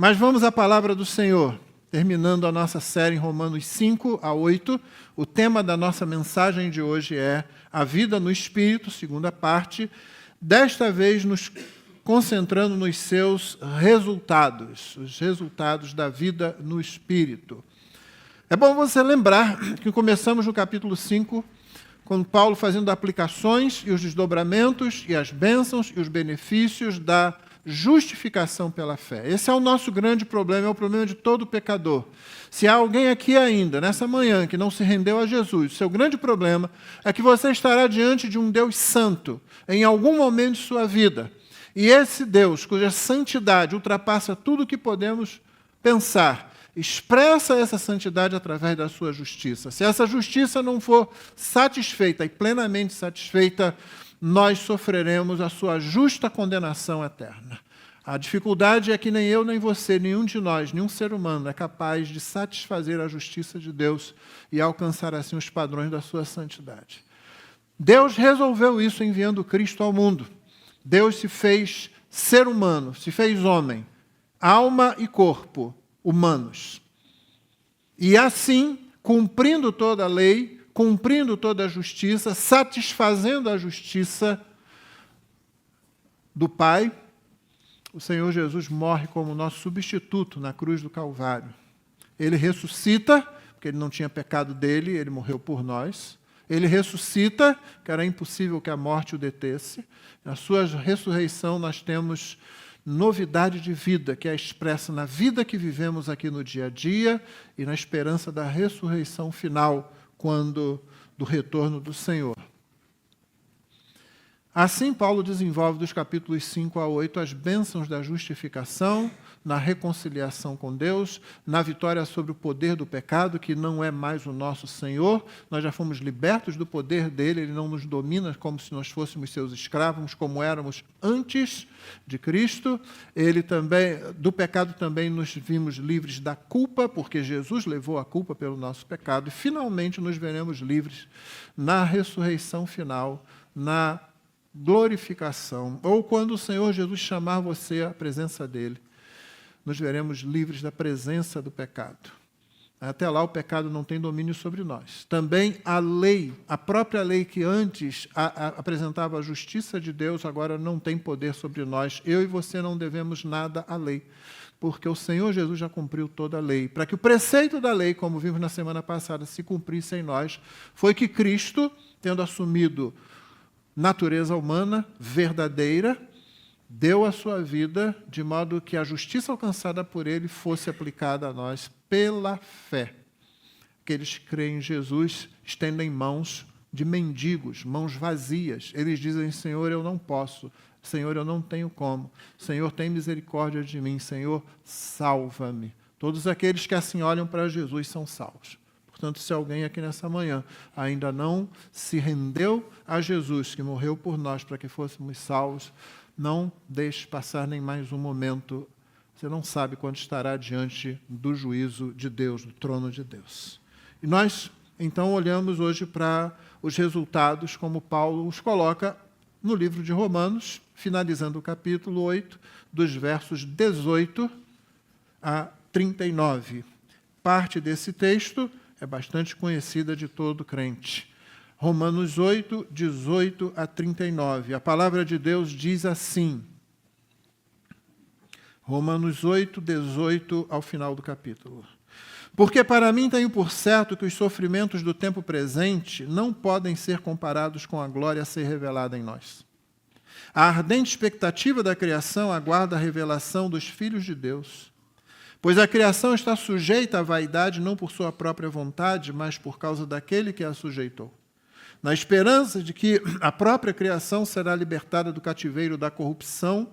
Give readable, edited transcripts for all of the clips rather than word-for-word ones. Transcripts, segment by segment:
Mas vamos à palavra do Senhor, terminando a nossa série em Romanos 5 a 8. O tema da nossa mensagem de hoje é a vida no Espírito, segunda parte, desta vez nos concentrando nos seus resultados, os resultados da vida no Espírito. É bom você lembrar que começamos no capítulo 5, com Paulo fazendo aplicações e os desdobramentos e as bênçãos e os benefícios da justificação pela fé. Esse é o nosso grande problema, é o problema de todo pecador. Se há alguém aqui ainda, nessa manhã, que não se rendeu a Jesus, o seu grande problema é que você estará diante de um Deus santo em algum momento de sua vida. E esse Deus, cuja santidade ultrapassa tudo o que podemos pensar, expressa essa santidade através da sua justiça. Se essa justiça não for satisfeita e plenamente satisfeita, nós sofreremos a sua justa condenação eterna. A dificuldade é que nem eu, nem você, nenhum de nós, nenhum ser humano é capaz de satisfazer a justiça de Deus e alcançar assim os padrões da sua santidade. Deus resolveu isso enviando Cristo ao mundo. Deus se fez ser humano, se fez homem, alma e corpo humanos. E assim, cumprindo toda a lei, cumprindo toda a justiça, satisfazendo a justiça do Pai, o Senhor Jesus morre como nosso substituto na cruz do Calvário. Ele ressuscita, porque ele não tinha pecado dele, ele morreu por nós. Ele ressuscita, que era impossível que a morte o detesse. Na sua ressurreição nós temos novidade de vida, que é expressa na vida que vivemos aqui no dia a dia e na esperança da ressurreição final, do retorno do Senhor. Assim, Paulo desenvolve dos capítulos 5 a 8 as bênçãos da justificação, na reconciliação com Deus, na vitória sobre o poder do pecado, que não é mais o nosso Senhor. Nós já fomos libertos do poder dele, ele não nos domina como se nós fôssemos seus escravos, como éramos antes de Cristo. Ele também, do pecado também nos vimos livres da culpa, porque Jesus levou a culpa pelo nosso pecado, e finalmente nos veremos livres na ressurreição final, na glorificação, ou quando o Senhor Jesus chamar você à presença dele, nos veremos livres da presença do pecado. Até lá o pecado não tem domínio sobre nós. Também a lei, a própria lei que antes apresentava a justiça de Deus, agora não tem poder sobre nós. Eu e você não devemos nada à lei, porque o Senhor Jesus já cumpriu toda a lei. Para que o preceito da lei, como vimos na semana passada, se cumprisse em nós, foi que Cristo, tendo assumido natureza humana verdadeira, deu a sua vida de modo que a justiça alcançada por ele fosse aplicada a nós pela fé. Aqueles que creem em Jesus estendem mãos de mendigos, mãos vazias. Eles dizem: Senhor, eu não posso. Senhor, eu não tenho como. Senhor, tem misericórdia de mim. Senhor, salva-me. Todos aqueles que assim olham para Jesus são salvos. Portanto, se alguém aqui nessa manhã ainda não se rendeu a Jesus, que morreu por nós para que fôssemos salvos, não deixe passar nem mais um momento. Você não sabe quando estará diante do juízo de Deus, do trono de Deus. E nós, então, olhamos hoje para os resultados, como Paulo os coloca no livro de Romanos, finalizando o capítulo 8, dos versos 18 a 39. Parte desse texto é bastante conhecida de todo crente. Romanos 8, 18 a 39. A palavra de Deus diz assim. Romanos 8, 18 ao final do capítulo. Porque para mim tenho por certo que os sofrimentos do tempo presente não podem ser comparados com a glória a ser revelada em nós. A ardente expectativa da criação aguarda a revelação dos filhos de Deus. Pois a criação está sujeita à vaidade não por sua própria vontade, mas por causa daquele que a sujeitou. Na esperança de que a própria criação será libertada do cativeiro da corrupção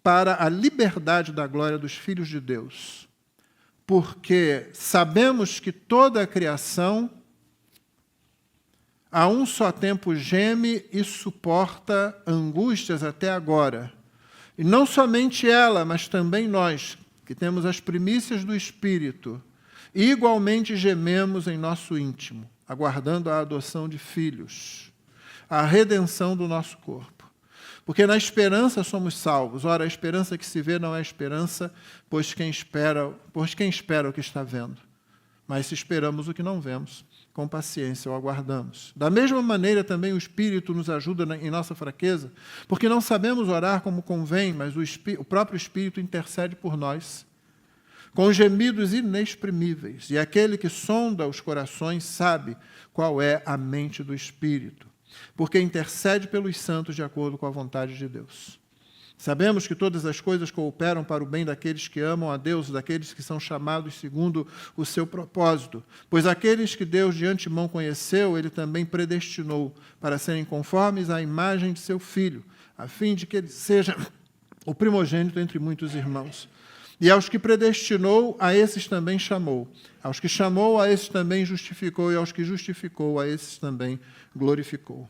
para a liberdade da glória dos filhos de Deus. Porque sabemos que toda a criação a um só tempo geme e suporta angústias até agora. E não somente ela, mas também nós, que temos as primícias do Espírito, igualmente gememos em nosso íntimo, aguardando a adoção de filhos, a redenção do nosso corpo. Porque na esperança somos salvos. Ora, a esperança que se vê não é esperança, pois quem espera o que está vendo. Mas se esperamos o que não vemos, com paciência o aguardamos. Da mesma maneira também o Espírito nos ajuda em nossa fraqueza, porque não sabemos orar como convém, mas o próprio Espírito intercede por nós, com gemidos inexprimíveis. E aquele que sonda os corações sabe qual é a mente do Espírito, porque intercede pelos santos de acordo com a vontade de Deus. Sabemos que todas as coisas cooperam para o bem daqueles que amam a Deus, daqueles que são chamados segundo o seu propósito. Pois aqueles que Deus de antemão conheceu, ele também predestinou para serem conformes à imagem de seu Filho, a fim de que ele seja o primogênito entre muitos irmãos. E aos que predestinou, a esses também chamou. Aos que chamou, a esses também justificou. E aos que justificou, a esses também glorificou.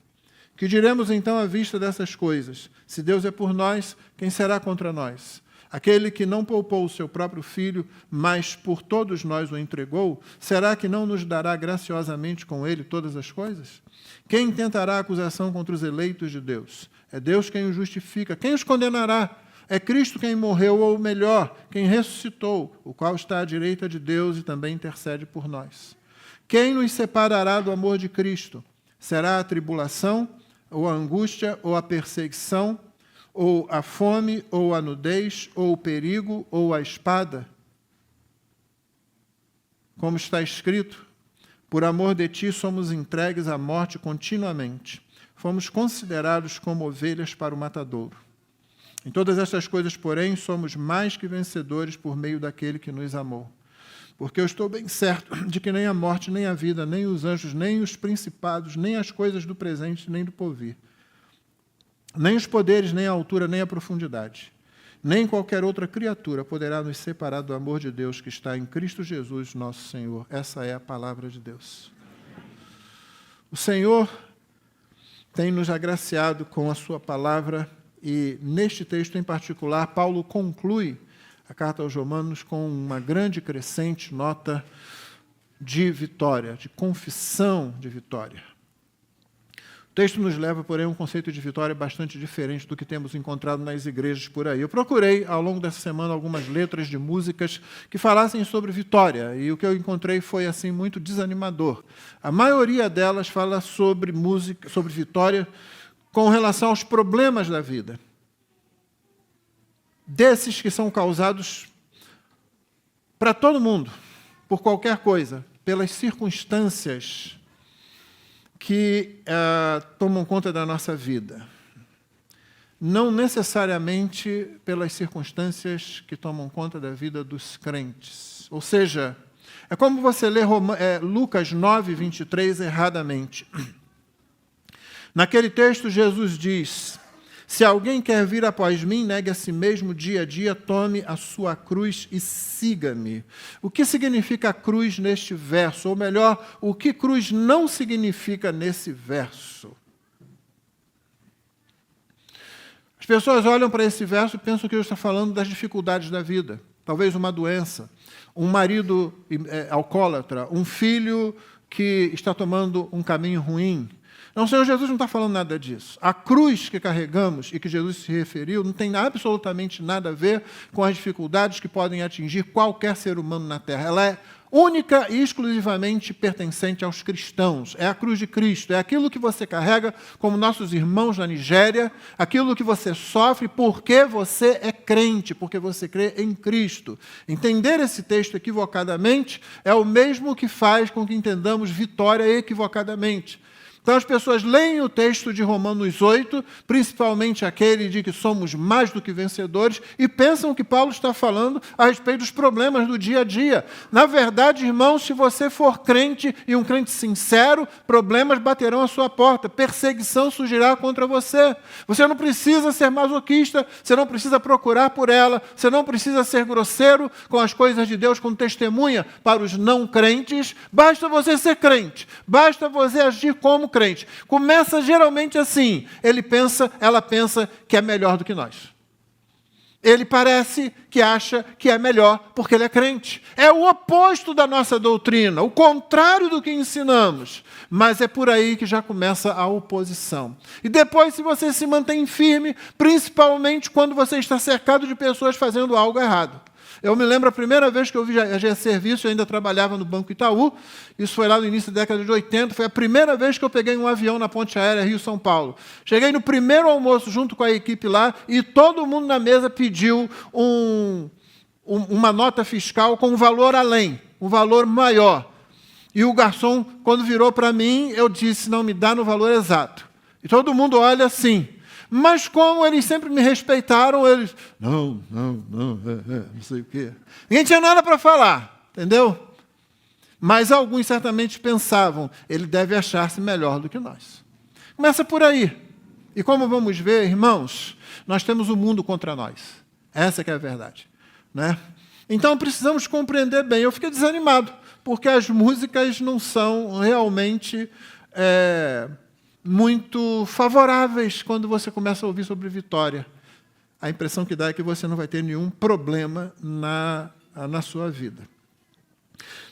Que diremos então à vista dessas coisas? Se Deus é por nós, quem será contra nós? Aquele que não poupou o seu próprio Filho, mas por todos nós o entregou, será que não nos dará graciosamente com ele todas as coisas? Quem intentará acusação contra os eleitos de Deus? É Deus quem os justifica. Quem os condenará? É Cristo quem morreu, ou melhor, quem ressuscitou, o qual está à direita de Deus e também intercede por nós. Quem nos separará do amor de Cristo? Será a tribulação, ou a angústia, ou a perseguição, ou a fome, ou a nudez, ou o perigo, ou a espada? Como está escrito, por amor de ti somos entregues à morte continuamente. Fomos considerados como ovelhas para o matadouro. Em todas estas coisas, porém, somos mais que vencedores por meio daquele que nos amou. Porque eu estou bem certo de que nem a morte, nem a vida, nem os anjos, nem os principados, nem as coisas do presente, nem do porvir, nem os poderes, nem a altura, nem a profundidade, nem qualquer outra criatura poderá nos separar do amor de Deus que está em Cristo Jesus, nosso Senhor. Essa é a palavra de Deus. O Senhor tem nos agraciado com a sua palavra e, neste texto em particular, Paulo conclui a carta aos Romanos com uma grande crescente nota de vitória, de confissão de vitória. O texto nos leva, porém, a um conceito de vitória bastante diferente do que temos encontrado nas igrejas por aí. Eu procurei, ao longo dessa semana, algumas letras de músicas que falassem sobre vitória, e o que eu encontrei foi assim muito desanimador. A maioria delas fala sobre música, sobre vitória com relação aos problemas da vida. Desses que são causados para todo mundo, por qualquer coisa, pelas circunstâncias que tomam conta da nossa vida. Não necessariamente pelas circunstâncias que tomam conta da vida dos crentes. Ou seja, é como você lê Lucas 9, 23 erradamente. Naquele texto, Jesus diz: se alguém quer vir após mim, negue a si mesmo dia a dia, tome a sua cruz e siga-me. O que significa cruz neste verso? Ou melhor, o que cruz não significa nesse verso? As pessoas olham para esse verso e pensam que ele está falando das dificuldades da vida. Talvez uma doença, um marido alcoólatra, um filho que está tomando um caminho ruim. Não, o Senhor Jesus não está falando nada disso. A cruz que carregamos e que Jesus se referiu não tem absolutamente nada a ver com as dificuldades que podem atingir qualquer ser humano na Terra. Ela é única e exclusivamente pertencente aos cristãos. É a cruz de Cristo, é aquilo que você carrega como nossos irmãos na Nigéria, aquilo que você sofre porque você é crente, porque você crê em Cristo. Entender esse texto equivocadamente é o mesmo que faz com que entendamos vitória equivocadamente. Então as pessoas leem o texto de Romanos 8, principalmente aquele de que somos mais do que vencedores, e pensam que Paulo está falando a respeito dos problemas do dia a dia. Na verdade, irmãos, se você for crente e um crente sincero, problemas baterão à sua porta, perseguição surgirá contra você. Você não precisa ser masoquista, você não precisa procurar por ela, você não precisa ser grosseiro com as coisas de Deus como testemunha para os não crentes, basta você ser crente, basta você agir como crente. Começa geralmente assim, ela pensa que é melhor do que nós. Ele parece que acha que é melhor porque ele é crente. É o oposto da nossa doutrina, o contrário do que ensinamos. Mas é por aí que já começa a oposição. E depois, se você se mantém firme, principalmente quando você está cercado de pessoas fazendo algo errado. Eu me lembro a primeira vez que eu viajei a serviço, eu ainda trabalhava no Banco Itaú, isso foi lá no início da década de 80, foi a primeira vez que eu peguei um avião na ponte aérea Rio-São Paulo. Cheguei no primeiro almoço junto com a equipe lá e todo mundo na mesa pediu uma nota fiscal com um valor além, um valor maior. E o garçom, quando virou para mim, eu disse, não me dá no valor exato. E todo mundo olha assim. Mas como eles sempre me respeitaram, eles... Não sei o quê. Ninguém tinha nada para falar, entendeu? Mas alguns certamente pensavam, ele deve achar-se melhor do que nós. Começa por aí. E como vamos ver, irmãos, nós temos o mundo contra nós. Essa que é a verdade. Né? Então precisamos compreender bem. Eu fiquei desanimado, porque as músicas não são realmente... muito favoráveis quando você começa a ouvir sobre vitória. A impressão que dá é que você não vai ter nenhum problema na sua vida.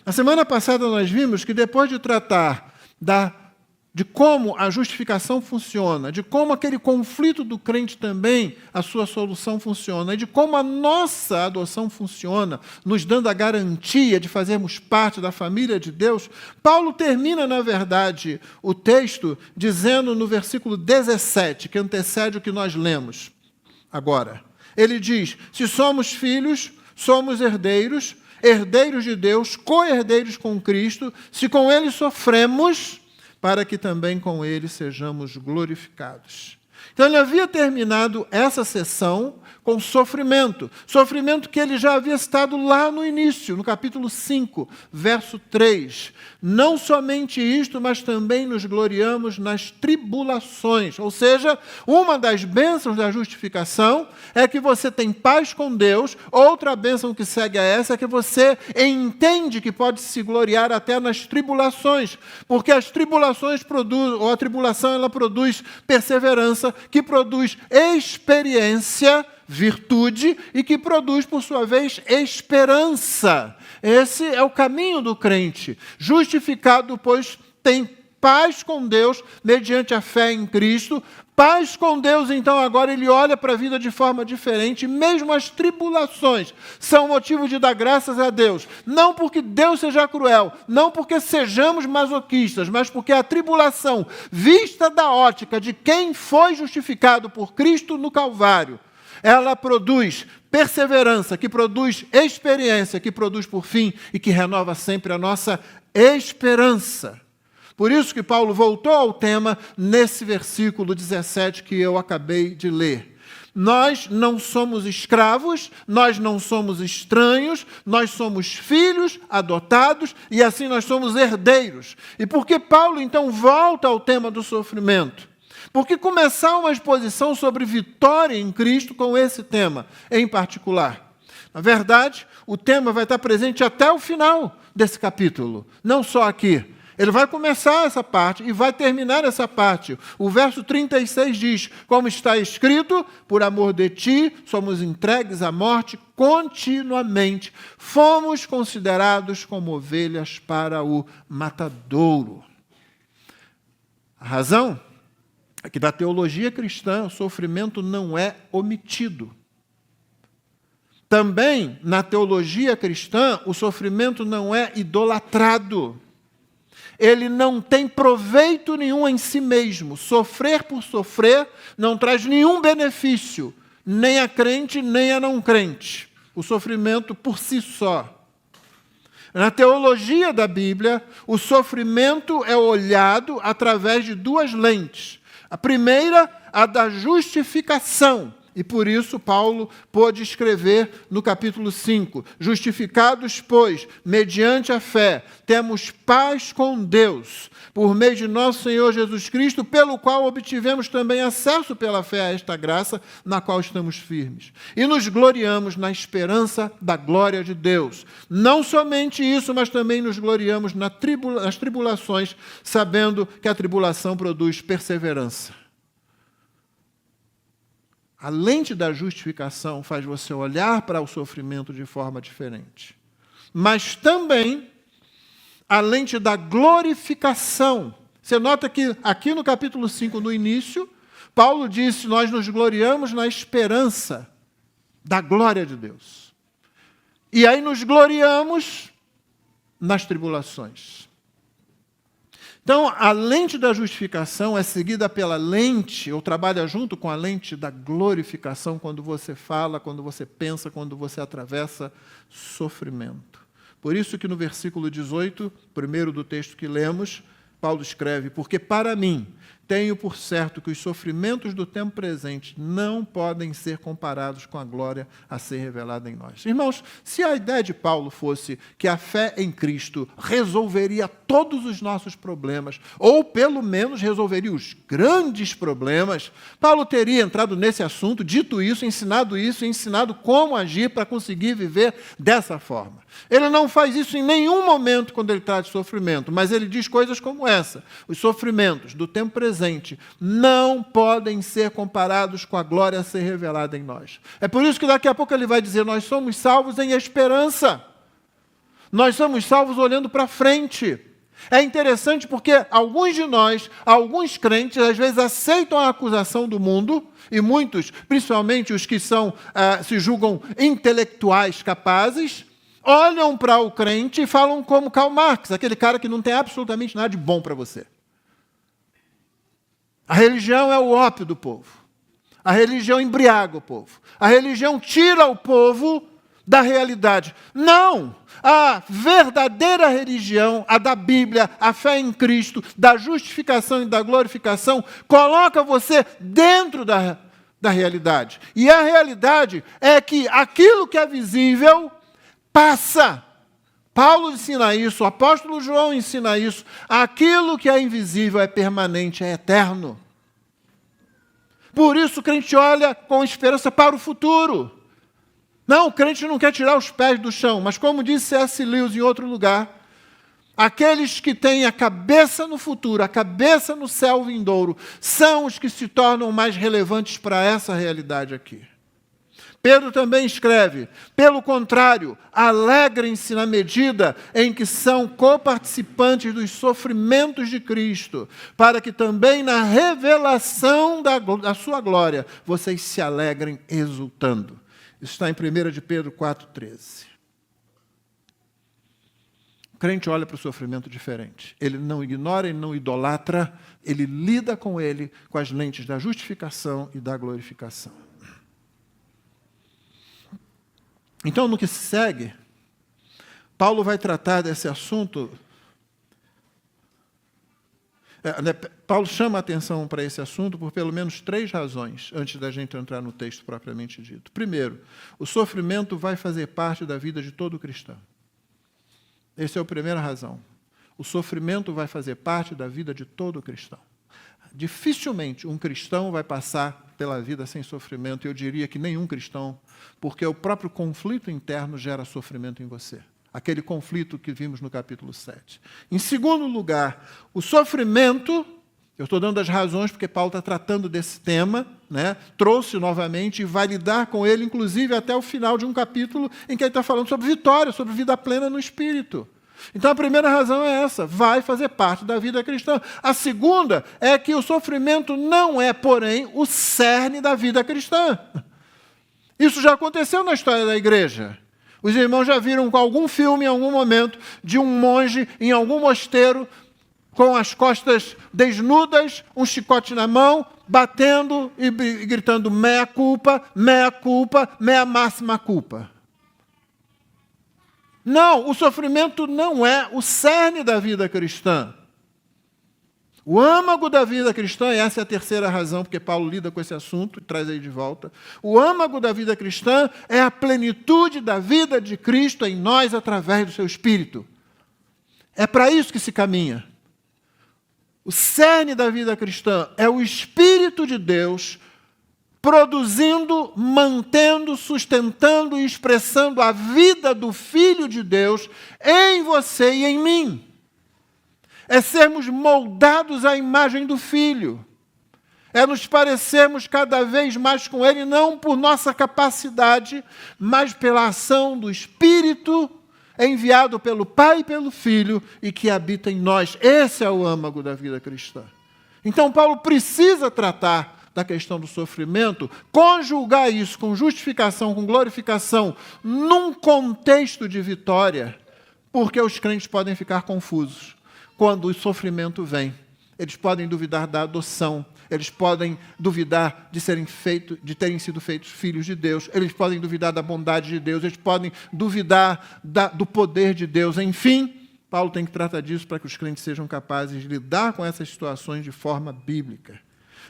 Na semana passada nós vimos que depois de tratar de como a justificação funciona, de como aquele conflito do crente também, a sua solução funciona, e de como a nossa adoção funciona, nos dando a garantia de fazermos parte da família de Deus, Paulo termina, na verdade, o texto dizendo no versículo 17, que antecede o que nós lemos agora. Ele diz, se somos filhos, somos herdeiros, herdeiros de Deus, co-herdeiros com Cristo, se com Ele sofremos, para que também com ele sejamos glorificados. Então, ele havia terminado essa sessão com sofrimento. Sofrimento que ele já havia citado lá no início, no capítulo 5, verso 3. Não somente isto, mas também nos gloriamos nas tribulações. Ou seja, uma das bênçãos da justificação é que você tem paz com Deus. Outra bênção que segue a essa é que você entende que pode se gloriar até nas tribulações. Porque as tribulações produzem, ou a tribulação ela produz perseverança, que produz experiência, virtude, e que produz, por sua vez, esperança. Esse é o caminho do crente. Justificado, pois, tem paz com Deus, mediante a fé em Cristo. Paz com Deus, então, agora ele olha para a vida de forma diferente. Mesmo as tribulações são motivo de dar graças a Deus. Não porque Deus seja cruel, não porque sejamos masoquistas, mas porque a tribulação, vista da ótica de quem foi justificado por Cristo no Calvário, ela produz perseverança, que produz experiência, que produz, por fim, e que renova sempre a nossa esperança. Por isso que Paulo voltou ao tema nesse versículo 17 que eu acabei de ler. Nós não somos escravos, nós não somos estranhos, nós somos filhos adotados e assim nós somos herdeiros. E por que Paulo, então, volta ao tema do sofrimento? Porque começar uma exposição sobre vitória em Cristo com esse tema em particular. Na verdade, o tema vai estar presente até o final desse capítulo, não só aqui. Ele vai começar essa parte e vai terminar essa parte. O verso 36 diz, como está escrito, por amor de ti, somos entregues à morte continuamente. Fomos considerados como ovelhas para o matadouro. A razão é que da teologia cristã o sofrimento não é omitido. Também, na teologia cristã, o sofrimento não é idolatrado. Ele não tem proveito nenhum em si mesmo. Sofrer por sofrer não traz nenhum benefício, nem a crente, nem a não crente. O sofrimento por si só. Na teologia da Bíblia, o sofrimento é olhado através de duas lentes. A primeira, a da justificação. E por isso Paulo pôde escrever no capítulo 5, justificados, pois, mediante a fé, temos paz com Deus, por meio de nosso Senhor Jesus Cristo, pelo qual obtivemos também acesso pela fé a esta graça, na qual estamos firmes. E nos gloriamos na esperança da glória de Deus. Não somente isso, mas também nos gloriamos nas tribulações, sabendo que a tribulação produz perseverança. A lente da justificação faz você olhar para o sofrimento de forma diferente. Mas também a lente da glorificação. Você nota que aqui no capítulo 5, no início, Paulo disse: nós nos gloriamos na esperança da glória de Deus. E aí nos gloriamos nas tribulações. Então, a lente da justificação é seguida pela lente, ou trabalha junto com a lente da glorificação, quando você fala, quando você pensa, quando você atravessa sofrimento. Por isso que no versículo 18, primeiro do texto que lemos, Paulo escreve: porque para mim tenho por certo que os sofrimentos do tempo presente não podem ser comparados com a glória a ser revelada em nós. Irmãos, se a ideia de Paulo fosse que a fé em Cristo resolveria todos os nossos problemas, ou pelo menos resolveria os grandes problemas, Paulo teria entrado nesse assunto, dito isso, ensinado como agir para conseguir viver dessa forma. Ele não faz isso em nenhum momento quando ele trata de sofrimento, mas ele diz coisas como essa: os sofrimentos do tempo presente não podem ser comparados com a glória a ser revelada em nós. É por isso que daqui a pouco ele vai dizer: nós somos salvos em esperança. Nós somos salvos olhando para frente. É interessante porque alguns de nós, alguns crentes, às vezes aceitam a acusação do mundo, e muitos, principalmente os que se julgam intelectuais capazes, olham para o crente e falam como Karl Marx, aquele cara que não tem absolutamente nada de bom para você. A religião é o ópio do povo. A religião embriaga o povo. A religião tira o povo da realidade. Não! A verdadeira religião, a da Bíblia, a fé em Cristo, da justificação e da glorificação, coloca você dentro da realidade. E a realidade é que aquilo que é visível passa. Paulo ensina isso, o apóstolo João ensina isso. Aquilo que é invisível é permanente, é eterno. Por isso o crente olha com esperança para o futuro. Não, o crente não quer tirar os pés do chão, mas como disse C.S. Lewis em outro lugar, aqueles que têm a cabeça no futuro, a cabeça no céu vindouro, são os que se tornam mais relevantes para essa realidade aqui. Pedro também escreve: pelo contrário, alegrem-se na medida em que são coparticipantes dos sofrimentos de Cristo, para que também na revelação da sua glória vocês se alegrem exultando. Isso está em 1 de Pedro 4,13. O crente olha para o sofrimento diferente. Ele não ignora, ele não idolatra, ele lida com ele com as lentes da justificação e da glorificação. Então, no que se segue, Paulo vai tratar desse assunto. Paulo chama a atenção para esse assunto por pelo menos 3 razões, antes da gente entrar no texto propriamente dito. Primeiro, o sofrimento vai fazer parte da vida de todo cristão. Essa é a primeira razão. O sofrimento vai fazer parte da vida de todo cristão. Dificilmente um cristão vai passar pela vida sem sofrimento, eu diria que nenhum cristão, porque o próprio conflito interno gera sofrimento em você. Aquele conflito que vimos no capítulo 7. Em segundo lugar, o sofrimento, eu estou dando as razões porque Paulo está tratando desse tema, né? Trouxe novamente e vai lidar com ele, inclusive até o final de um capítulo em que ele está falando sobre vitória, sobre vida plena no Espírito. Então a primeira razão é essa, vai fazer parte da vida cristã. A segunda é que o sofrimento não é, porém, o cerne da vida cristã. Isso já aconteceu na história da igreja. Os irmãos já viram algum filme em algum momento de um monge em algum mosteiro com as costas desnudas, um chicote na mão, batendo e gritando mea culpa, mea máxima culpa. Não, o sofrimento não é o cerne da vida cristã. O âmago da vida cristã, e essa é a terceira razão, porque Paulo lida com esse assunto e traz aí de volta. O âmago da vida cristã é a plenitude da vida de Cristo em nós através do seu Espírito. É para isso que se caminha. O cerne da vida cristã é o Espírito de Deus produzindo, mantendo, sustentando e expressando a vida do Filho de Deus em você e em mim. É sermos moldados à imagem do Filho. É nos parecermos cada vez mais com Ele, não por nossa capacidade, mas pela ação do Espírito enviado pelo Pai e pelo Filho e que habita em nós. Esse é o âmago da vida cristã. Então, Paulo precisa tratar da questão do sofrimento, conjugar isso com justificação, com glorificação, num contexto de vitória, porque os crentes podem ficar confusos quando o sofrimento vem. Eles podem duvidar da adoção, eles podem duvidar de terem sido feitos filhos de Deus, eles podem duvidar da bondade de Deus, eles podem duvidar do poder de Deus. Enfim, Paulo tem que tratar disso para que os crentes sejam capazes de lidar com essas situações de forma bíblica.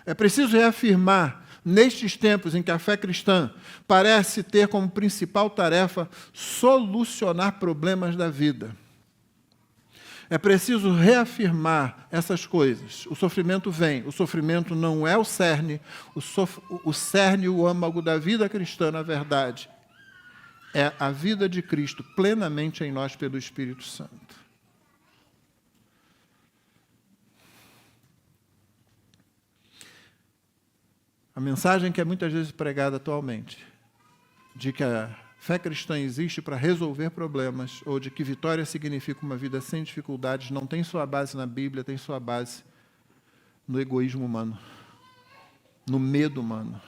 É preciso reafirmar, nestes tempos em que a fé cristã parece ter como principal tarefa solucionar problemas da vida, é preciso reafirmar essas coisas. O sofrimento vem, o sofrimento não é o cerne, o cerne, o âmago da vida cristã, na verdade, é a vida de Cristo plenamente em nós pelo Espírito Santo. A mensagem que é muitas vezes pregada atualmente, de que a fé cristã existe para resolver problemas, ou de que vitória significa uma vida sem dificuldades, não tem sua base na Bíblia, tem sua base no egoísmo humano, no medo humano,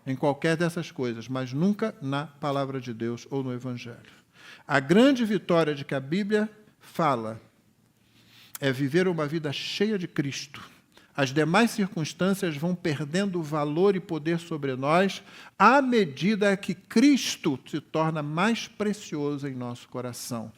em qualquer dessas coisas, mas nunca na palavra de Deus ou no Evangelho. A grande vitória de que a Bíblia fala é viver uma vida cheia de Cristo. As demais circunstâncias vão perdendo valor e poder sobre nós à medida que Cristo se torna mais precioso em nosso coração.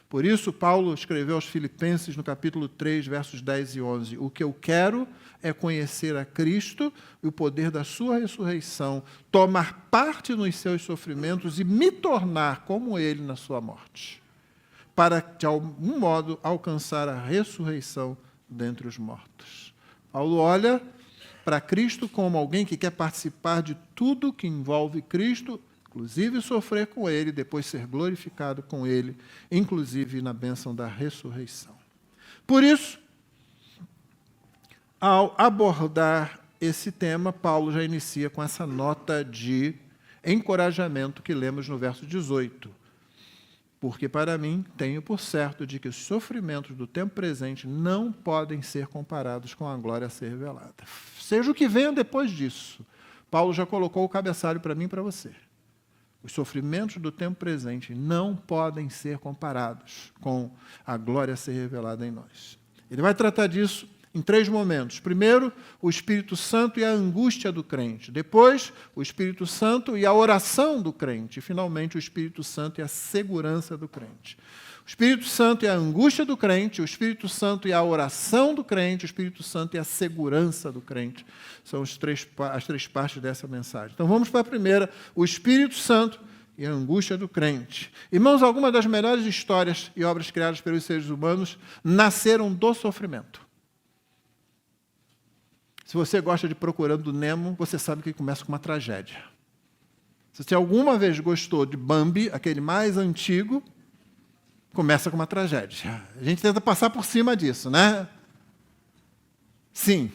Por isso, Paulo escreveu aos Filipenses, no capítulo 3, versos 10 e 11, o que eu quero é conhecer a Cristo e o poder da sua ressurreição, tomar parte nos seus sofrimentos e me tornar como ele na sua morte, para, de algum modo, alcançar a ressurreição dentre os mortos. Paulo olha para Cristo como alguém que quer participar de tudo que envolve Cristo, inclusive sofrer com Ele, depois ser glorificado com Ele, inclusive na bênção da ressurreição. Por isso, ao abordar esse tema, Paulo já inicia com essa nota de encorajamento que lemos no verso 18. Porque para mim, tenho por certo de que os sofrimentos do tempo presente não podem ser comparados com a glória a ser revelada. Seja o que venha depois disso, Paulo já colocou o cabeçalho para mim e para você. Os sofrimentos do tempo presente não podem ser comparados com a glória a ser revelada em nós. Ele vai tratar disso em 3 momentos. Primeiro, o Espírito Santo e a angústia do crente. Depois, o Espírito Santo e a oração do crente. E, finalmente, o Espírito Santo e a segurança do crente. O Espírito Santo e a angústia do crente, o Espírito Santo e a oração do crente, o Espírito Santo e a segurança do crente. São as três partes dessa mensagem. Então, vamos para a primeira, o Espírito Santo e a angústia do crente. Irmãos, algumas das melhores histórias e obras criadas pelos seres humanos nasceram do sofrimento. Se você gosta de Procurando Nemo, você sabe que ele começa com uma tragédia. Se você alguma vez gostou de Bambi, aquele mais antigo, começa com uma tragédia. A gente tenta passar por cima disso, né? Sim.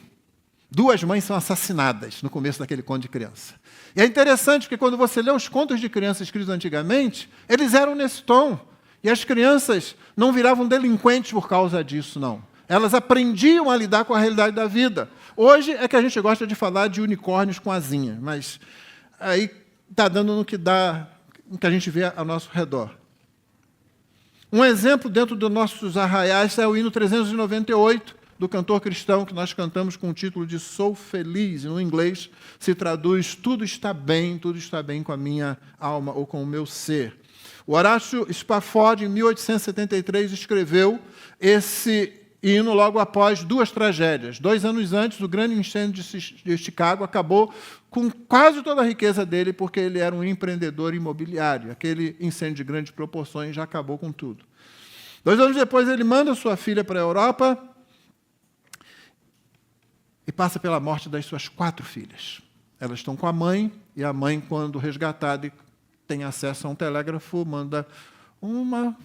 2 mães são assassinadas no começo daquele conto de criança. E é interessante porque quando você lê os contos de criança escritos antigamente, eles eram nesse tom. E as crianças não viravam delinquentes por causa disso, não. Elas aprendiam a lidar com a realidade da vida. Hoje é que a gente gosta de falar de unicórnios com asinhas, mas aí está dando no que a gente vê ao nosso redor. Um exemplo dentro dos nossos arraiais é o hino 398, do cantor cristão, que nós cantamos com o título de Sou Feliz. No inglês se traduz tudo está bem com a minha alma ou com o meu ser. O Horácio Spafford, em 1873, escreveu esse hino logo após 2 tragédias. 2 anos antes, o grande incêndio de Chicago acabou com quase toda a riqueza dele, porque ele era um empreendedor imobiliário. Aquele incêndio de grandes proporções já acabou com tudo. 2 anos depois, ele manda sua filha para a Europa e passa pela morte das suas 4 filhas. Elas estão com a mãe, e a mãe, quando resgatada e tem acesso a um telégrafo, manda uma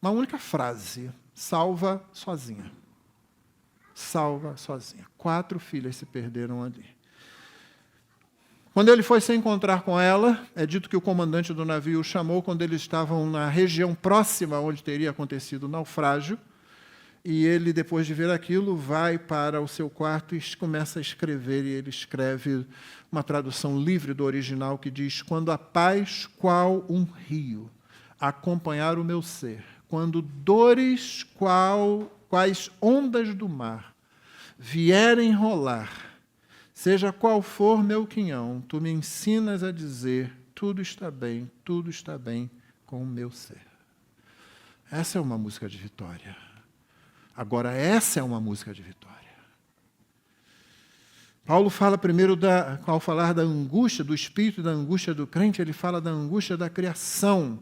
única frase: salva sozinha. salva sozinha. 4 filhas se perderam ali. Quando ele foi se encontrar com ela, é dito que o comandante do navio o chamou quando eles estavam na região próxima onde teria acontecido o naufrágio, e ele, depois de ver aquilo, vai para o seu quarto e começa a escrever, e ele escreve uma tradução livre do original que diz: quando a paz, qual um rio, acompanhar o meu ser, quando dores, quais ondas do mar, vierem rolar, seja qual for meu quinhão, tu me ensinas a dizer, tudo está bem com o meu ser. Essa é uma música de vitória. Agora, essa é uma música de vitória. Paulo fala primeiro, ao falar da angústia do espírito e da angústia do crente, ele fala da angústia da criação.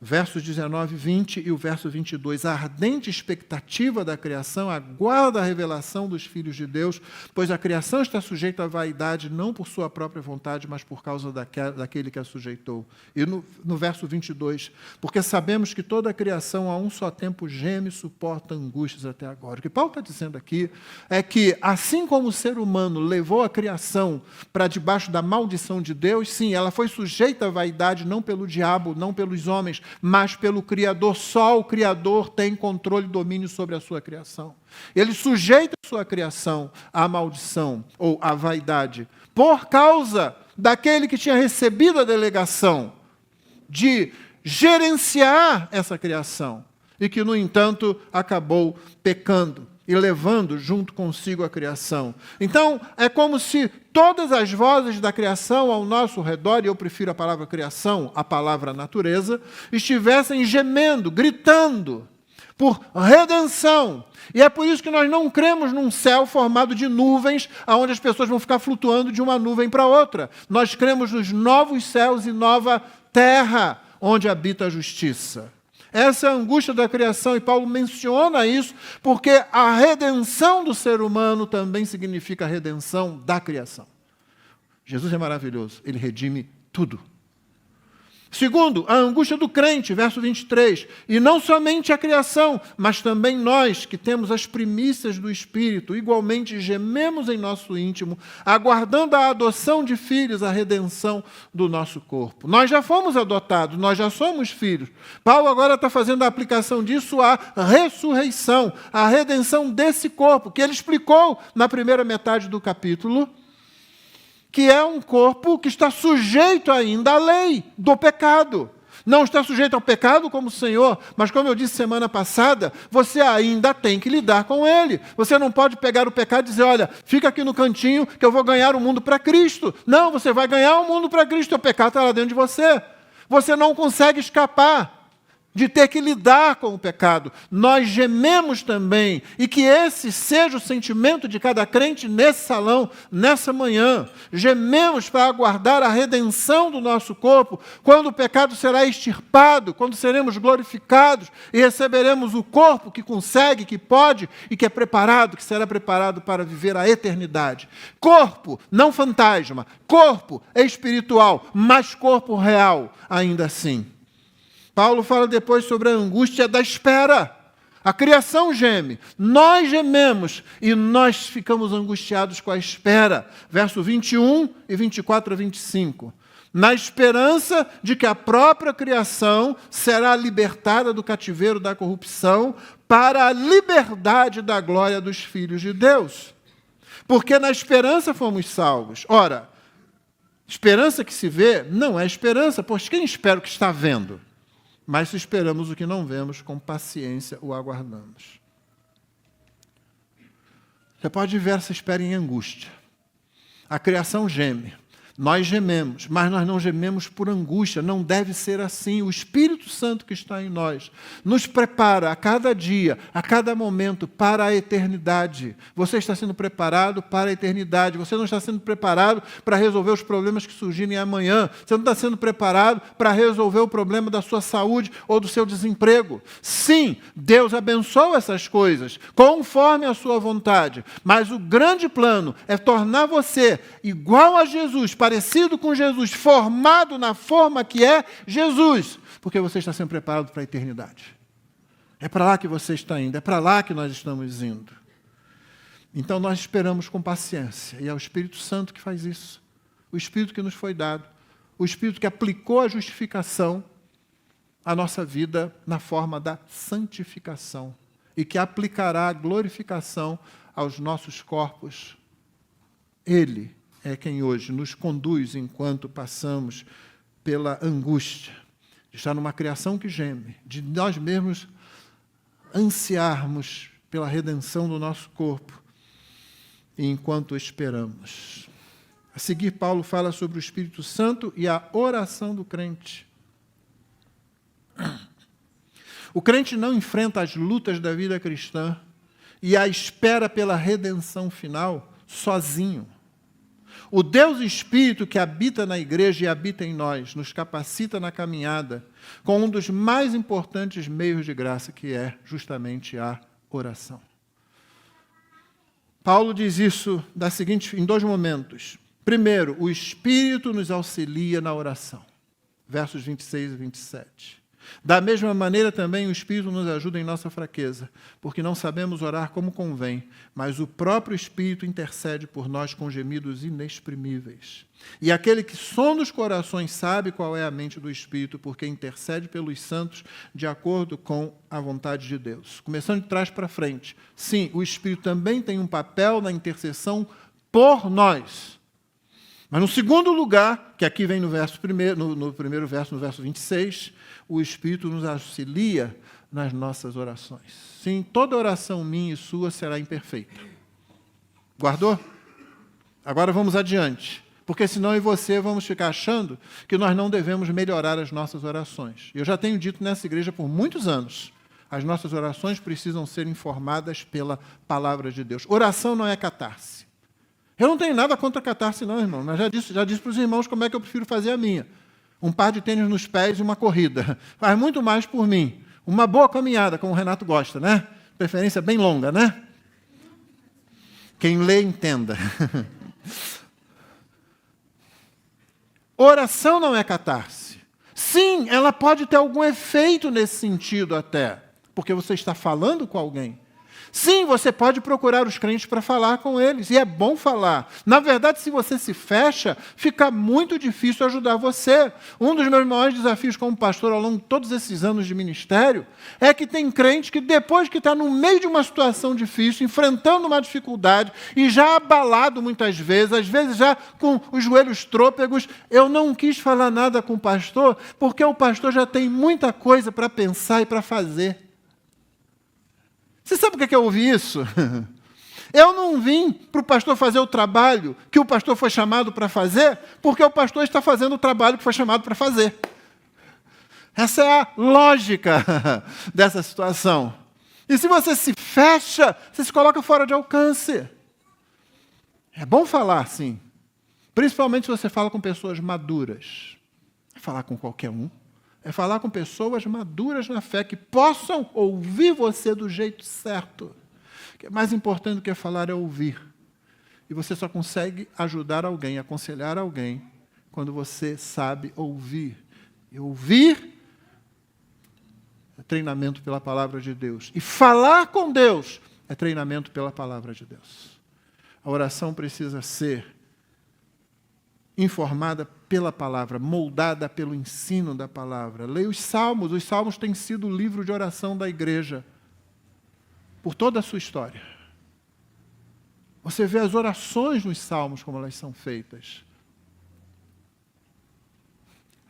Versos 19 e 20 e o verso 22. A ardente expectativa da criação aguarda a revelação dos filhos de Deus, pois a criação está sujeita à vaidade, não por sua própria vontade, mas por causa daquele que a sujeitou. E no verso 22, porque sabemos que toda a criação a um só tempo geme e suporta angústias até agora. O que Paulo está dizendo aqui é que, assim como o ser humano levou a criação para debaixo da maldição de Deus, sim, ela foi sujeita à vaidade, não pelo diabo, não pelos homens, mas pelo Criador. Só o Criador tem controle e domínio sobre a sua criação. Ele sujeita a sua criação à maldição ou à vaidade, por causa daquele que tinha recebido a delegação de gerenciar essa criação e que, no entanto, acabou pecando e levando junto consigo a criação. Então, é como se todas as vozes da criação ao nosso redor, e eu prefiro a palavra criação, a palavra natureza, estivessem gemendo, gritando por redenção. E é por isso que nós não cremos num céu formado de nuvens, onde as pessoas vão ficar flutuando de uma nuvem para outra. Nós cremos nos novos céus e nova terra, onde habita a justiça. Essa é a angústia da criação, e Paulo menciona isso porque a redenção do ser humano também significa a redenção da criação. Jesus é maravilhoso, ele redime tudo. Segundo, a angústia do crente, verso 23. E não somente a criação, mas também nós, que temos as primícias do Espírito, igualmente gememos em nosso íntimo, aguardando a adoção de filhos, a redenção do nosso corpo. Nós já fomos adotados, nós já somos filhos. Paulo agora está fazendo a aplicação disso à ressurreição, à redenção desse corpo, que ele explicou na primeira metade do capítulo, que é um corpo que está sujeito ainda à lei do pecado. Não está sujeito ao pecado como o Senhor, mas como eu disse semana passada, você ainda tem que lidar com ele. Você não pode pegar o pecado e dizer, olha, fica aqui no cantinho que eu vou ganhar o mundo para Cristo. Não, você vai ganhar o mundo para Cristo, o pecado está lá dentro de você. Você não consegue escapar de ter que lidar com o pecado. Nós gememos também, e que esse seja o sentimento de cada crente nesse salão, nessa manhã. Gememos para aguardar a redenção do nosso corpo, quando o pecado será extirpado, quando seremos glorificados e receberemos o corpo que consegue, que pode e que é preparado, que será preparado para viver a eternidade. Corpo, não fantasma, corpo espiritual, mas corpo real ainda assim. Paulo fala depois sobre a angústia da espera. A criação geme, nós gememos e nós ficamos angustiados com a espera. Verso 21 e 24 a 25. Na esperança de que a própria criação será libertada do cativeiro da corrupção para a liberdade da glória dos filhos de Deus. Porque na esperança fomos salvos. Ora, esperança que se vê não é esperança, pois quem espera o que está vendo? Mas se esperamos o que não vemos, com paciência o aguardamos. Você pode ver essa espera em angústia. A criação geme. Nós gememos, mas nós não gememos por angústia. Não deve ser assim. O Espírito Santo que está em nós nos prepara a cada dia, a cada momento, para a eternidade. Você está sendo preparado para a eternidade. Você não está sendo preparado para resolver os problemas que surgirem amanhã. Você não está sendo preparado para resolver o problema da sua saúde ou do seu desemprego. Sim, Deus abençoa essas coisas, conforme a sua vontade. Mas o grande plano é tornar você igual a Jesus, parecido com Jesus, formado na forma que é Jesus, porque você está sendo preparado para a eternidade. É para lá que você está indo, é para lá que nós estamos indo. Então nós esperamos com paciência, e é o Espírito Santo que faz isso. O Espírito que nos foi dado, o Espírito que aplicou a justificação à nossa vida na forma da santificação e que aplicará a glorificação aos nossos corpos. Ele é quem hoje nos conduz enquanto passamos pela angústia de estar numa criação que geme, de nós mesmos ansiarmos pela redenção do nosso corpo, e enquanto esperamos. A seguir, Paulo fala sobre o Espírito Santo e a oração do crente. O crente não enfrenta as lutas da vida cristã e a espera pela redenção final sozinho. O Deus Espírito que habita na igreja e habita em nós, nos capacita na caminhada com um dos mais importantes meios de graça, que é justamente a oração. Paulo diz isso em dois momentos. Primeiro, o Espírito nos auxilia na oração. Versos 26 e 27. Da mesma maneira também o Espírito nos ajuda em nossa fraqueza, porque não sabemos orar como convém, mas o próprio Espírito intercede por nós com gemidos inexprimíveis. E aquele que sonda os corações sabe qual é a mente do Espírito, porque intercede pelos santos de acordo com a vontade de Deus. Começando de trás para frente. Sim, o Espírito também tem um papel na intercessão por nós. Mas no segundo lugar, que aqui vem no primeiro verso, no verso 26, o Espírito nos auxilia nas nossas orações. Sim, toda oração minha e sua será imperfeita. Guardou? Agora vamos adiante, porque senão eu e você vamos ficar achando que nós não devemos melhorar as nossas orações. Eu já tenho dito nessa igreja por muitos anos, as nossas orações precisam ser informadas pela palavra de Deus. Oração não é catarse. Eu não tenho nada contra a catarse, não, irmão. Mas já disse para os irmãos como é que eu prefiro fazer a minha. Um par de tênis nos pés e uma corrida. Faz muito mais por mim. Uma boa caminhada, como o Renato gosta, né? Preferência bem longa, né? Quem lê, entenda. Oração não é catarse. Sim, ela pode ter algum efeito nesse sentido até, porque você está falando com alguém. Sim, você pode procurar os crentes para falar com eles, e é bom falar. Na verdade, se você se fecha, fica muito difícil ajudar você. Um dos meus maiores desafios como pastor ao longo de todos esses anos de ministério é que tem crente que depois que está no meio de uma situação difícil, enfrentando uma dificuldade, e já abalado muitas vezes, às vezes já com os joelhos trôpegos, eu não quis falar nada com o pastor, porque o pastor já tem muita coisa para pensar e para fazer. Você sabe por que eu ouvi isso? Eu não vim para o pastor fazer o trabalho que o pastor foi chamado para fazer, porque o pastor está fazendo o trabalho que foi chamado para fazer. Essa é a lógica dessa situação. E se você se fecha, você se coloca fora de alcance. É bom falar, sim. Principalmente se você fala com pessoas maduras. Não é falar com qualquer um. É falar com pessoas maduras na fé, que possam ouvir você do jeito certo. O que é mais importante do que falar é ouvir. E você só consegue ajudar alguém, aconselhar alguém, quando você sabe ouvir. E ouvir é treinamento pela palavra de Deus. E falar com Deus é treinamento pela palavra de Deus. A oração precisa ser informada pela palavra, moldada pelo ensino da palavra. Leia os Salmos têm sido o livro de oração da igreja, por toda a sua história. Você vê as orações nos Salmos, como elas são feitas.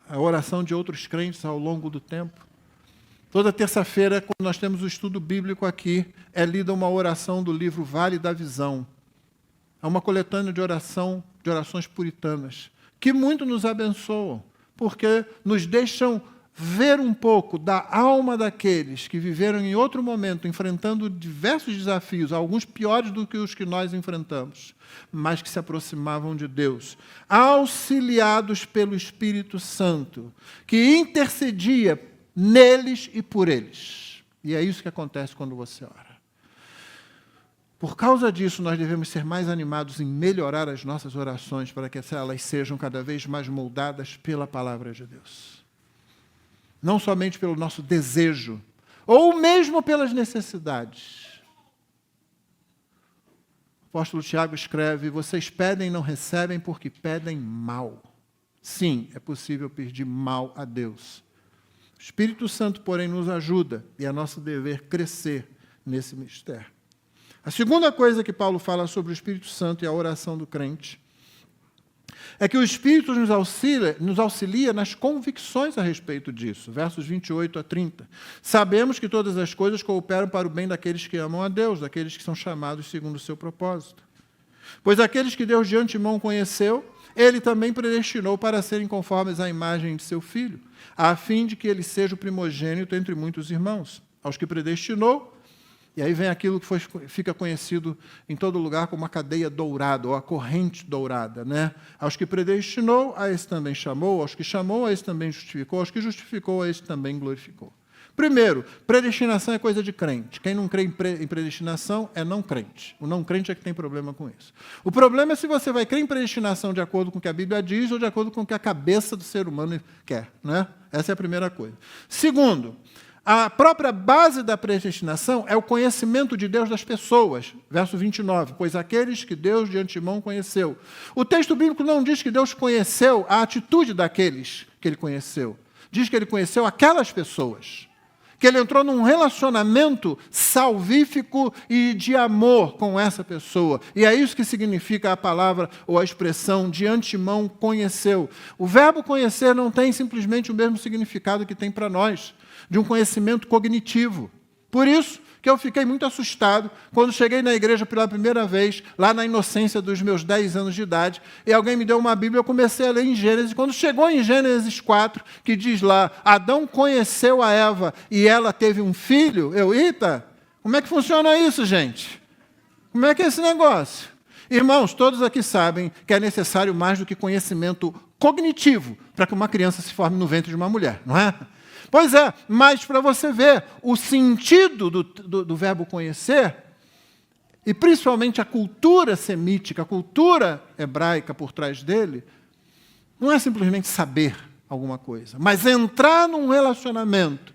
A oração de outros crentes ao longo do tempo. Toda terça-feira, quando nós temos o estudo bíblico aqui, é lida uma oração do livro Vale da Visão. É uma coletânea de orações puritanas, que muito nos abençoam, porque nos deixam ver um pouco da alma daqueles que viveram em outro momento, enfrentando diversos desafios, alguns piores do que os que nós enfrentamos, mas que se aproximavam de Deus, auxiliados pelo Espírito Santo, que intercedia neles e por eles. E é isso que acontece quando você ora. Por causa disso, nós devemos ser mais animados em melhorar as nossas orações para que elas sejam cada vez mais moldadas pela palavra de Deus. Não somente pelo nosso desejo, ou mesmo pelas necessidades. apóstolo Tiago escreve: vocês pedem e não recebem porque pedem mal. Sim, é possível pedir mal a Deus. O Espírito Santo, porém, nos ajuda e é nosso dever crescer nesse mistério. A segunda coisa que Paulo fala sobre o Espírito Santo e a oração do crente é que o Espírito nos auxilia nas convicções a respeito disso. Versos 28 a 30. Sabemos que todas as coisas cooperam para o bem daqueles que amam a Deus, daqueles que são chamados segundo o seu propósito. Pois aqueles que Deus de antemão conheceu, Ele também predestinou para serem conformes à imagem de seu Filho, a fim de que Ele seja o primogênito entre muitos irmãos. Aos que predestinou, e aí vem aquilo que fica conhecido em todo lugar como a cadeia dourada, ou a corrente dourada, né? Aos que predestinou, a esse também chamou, aos que chamou, a esse também justificou, aos que justificou, a esse também glorificou. Primeiro, predestinação é coisa de crente. Quem não crê em predestinação é não crente. O não crente é que tem problema com isso. O problema é se você vai crer em predestinação de acordo com o que a Bíblia diz ou de acordo com o que a cabeça do ser humano quer, né? Essa é a primeira coisa. Segundo, a própria base da predestinação é o conhecimento de Deus das pessoas. Verso 29, pois aqueles que Deus de antemão conheceu. O texto bíblico não diz que Deus conheceu a atitude daqueles que Ele conheceu. Diz que Ele conheceu aquelas pessoas. Que Ele entrou num relacionamento salvífico e de amor com essa pessoa. E é isso que significa a palavra ou a expressão de antemão conheceu. O verbo conhecer não tem simplesmente o mesmo significado que tem para nós, de um conhecimento cognitivo. Por isso que eu fiquei muito assustado quando cheguei na igreja pela primeira vez, lá na inocência dos meus 10 anos de idade, e alguém me deu uma Bíblia, eu comecei a ler em Gênesis. Quando chegou em Gênesis 4, que diz lá, Adão conheceu a Eva e ela teve um filho, eita, como é que funciona isso, gente? Como é que é esse negócio? Irmãos, todos aqui sabem que é necessário mais do que conhecimento cognitivo para que uma criança se forme no ventre de uma mulher, não é? Pois é, mas para você ver o sentido do verbo conhecer, e principalmente a cultura semítica, a cultura hebraica por trás dele, não é simplesmente saber alguma coisa, mas entrar num relacionamento,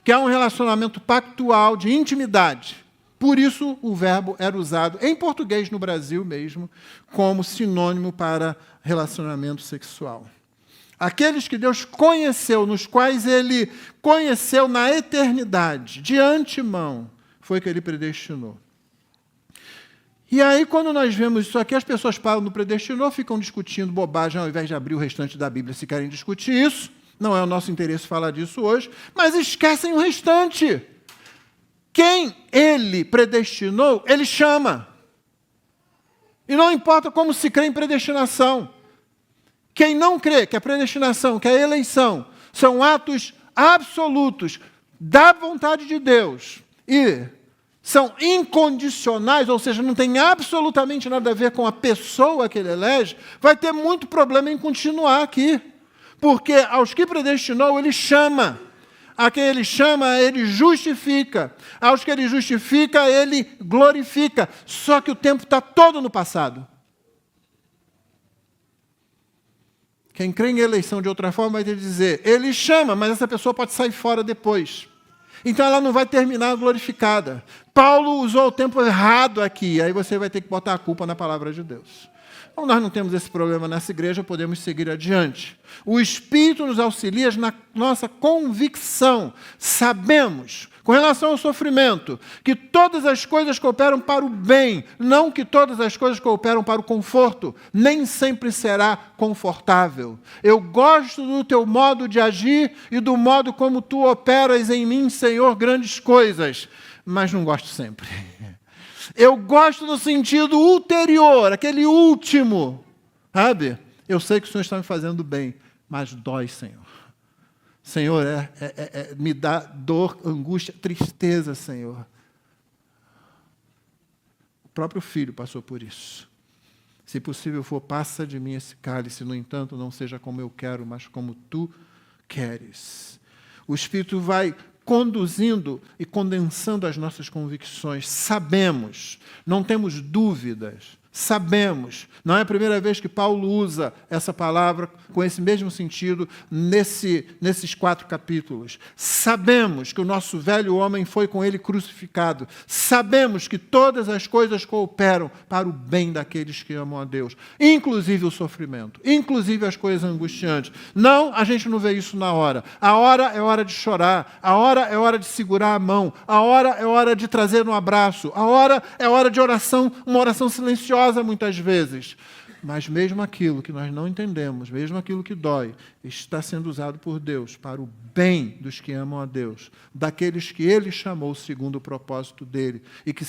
que é um relacionamento pactual, de intimidade. Por isso o verbo era usado em português no Brasil mesmo, como sinônimo para relacionamento sexual. Aqueles que Deus conheceu, nos quais Ele conheceu na eternidade, de antemão, foi que Ele predestinou. E aí, quando nós vemos isso aqui, as pessoas param no predestinou, ficam discutindo bobagem, ao invés de abrir o restante da Bíblia, se querem discutir isso. Não é o nosso interesse falar disso hoje, mas esquecem o restante. Quem Ele predestinou, Ele chama. E não importa como se crê em predestinação. Quem não crê que a predestinação, que a eleição, são atos absolutos da vontade de Deus e são incondicionais, ou seja, não tem absolutamente nada a ver com a pessoa que Ele elege, vai ter muito problema em continuar aqui. Porque aos que predestinou, Ele chama. A quem Ele chama, Ele justifica. Aos que Ele justifica, Ele glorifica. Só que o tempo está todo no passado. Quem crê em eleição de outra forma vai dizer, Ele chama, mas essa pessoa pode sair fora depois. Então ela não vai terminar glorificada. Paulo usou o tempo errado aqui, aí você vai ter que botar a culpa na palavra de Deus. Então nós não temos esse problema nessa igreja, podemos seguir adiante. O Espírito nos auxilia na nossa convicção. Sabemos, com relação ao sofrimento, que todas as coisas cooperam para o bem, não que todas as coisas cooperam para o conforto. Nem sempre será confortável. Eu gosto do teu modo de agir e do modo como tu operas em mim, Senhor, grandes coisas, mas não gosto sempre. Eu gosto do sentido ulterior, aquele último, sabe? Eu sei que o Senhor está me fazendo bem, mas dói, Senhor. Senhor, me dá dor, angústia, tristeza, Senhor. O próprio Filho passou por isso. Se possível for, passa de mim esse cálice, no entanto, não seja como eu quero, mas como tu queres. O Espírito vai conduzindo e condensando as nossas convicções. Sabemos, não temos dúvidas, Sabemos. Não é a primeira vez que Paulo usa essa palavra com esse mesmo sentido nesses 4 capítulos. Sabemos que o nosso velho homem foi com ele crucificado. Sabemos que todas as coisas cooperam para o bem daqueles que amam a Deus, inclusive o sofrimento, inclusive as coisas angustiantes. Não, a gente não vê isso na hora. A hora é hora de chorar, a hora é hora de segurar a mão, a hora é hora de trazer um abraço, a hora é hora de oração, uma oração silenciosa muitas vezes. Mas mesmo aquilo que nós não entendemos, mesmo aquilo que dói, está sendo usado por Deus para o bem dos que amam a Deus, daqueles que Ele chamou segundo o propósito dEle, e que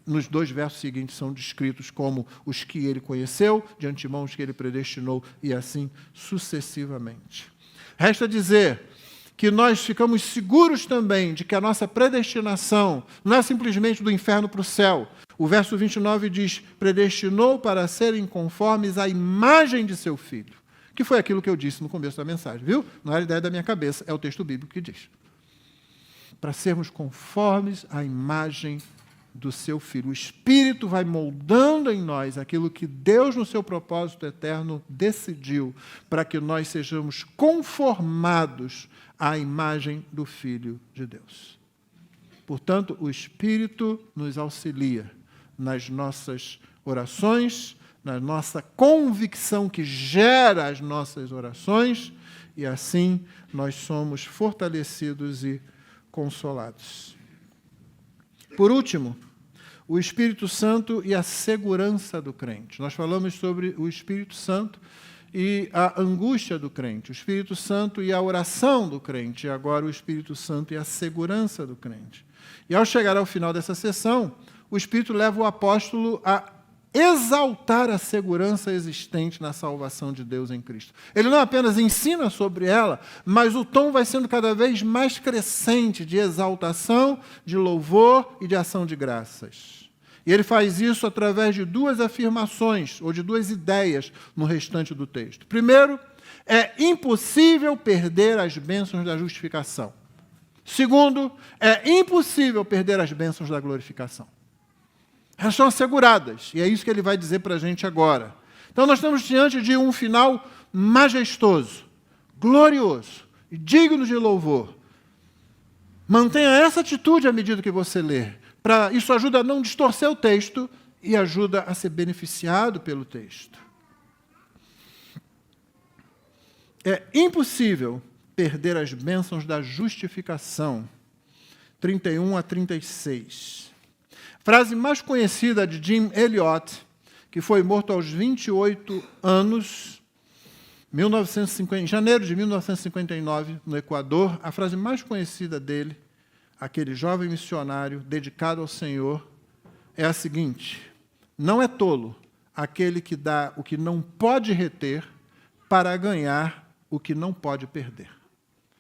nos 2 versos seguintes são descritos como os que Ele conheceu, de antemão os que Ele predestinou, e assim sucessivamente. Resta dizer que nós ficamos seguros também de que a nossa predestinação não é simplesmente do inferno para o céu. O verso 29 diz, predestinou para serem conformes à imagem de seu Filho, que foi aquilo que eu disse no começo da mensagem, viu? Não era ideia da minha cabeça, é o texto bíblico que diz. Para sermos conformes à imagem do seu Filho. O Espírito vai moldando em nós aquilo que Deus, no seu propósito eterno, decidiu, para que nós sejamos conformados à imagem do Filho de Deus. Portanto, o Espírito nos auxilia nas nossas orações, na nossa convicção que gera as nossas orações, e assim nós somos fortalecidos e consolados. Por último, o Espírito Santo e a segurança do crente. Nós falamos sobre o Espírito Santo e a angústia do crente, o Espírito Santo e a oração do crente, e agora o Espírito Santo e a segurança do crente. E ao chegar ao final dessa sessão, o Espírito leva o apóstolo a exaltar a segurança existente na salvação de Deus em Cristo. Ele não apenas ensina sobre ela, mas o tom vai sendo cada vez mais crescente de exaltação, de louvor e de ação de graças. E ele faz isso através de 2 afirmações, ou de 2 ideias no restante do texto. Primeiro, é impossível perder as bênçãos da justificação. Segundo, é impossível perder as bênçãos da glorificação. Elas são asseguradas, e é isso que ele vai dizer para a gente agora. Então, nós estamos diante de um final majestoso, glorioso e digno de louvor. Mantenha essa atitude à medida que você lê. Isso ajuda a não distorcer o texto e ajuda a ser beneficiado pelo texto. É impossível perder as bênçãos da justificação. 31 a 36. Frase mais conhecida de Jim Elliot, que foi morto aos 28 anos, em janeiro de 1959, no Equador. A frase mais conhecida dele, aquele jovem missionário dedicado ao Senhor, é a seguinte: não é tolo aquele que dá o que não pode reter para ganhar o que não pode perder.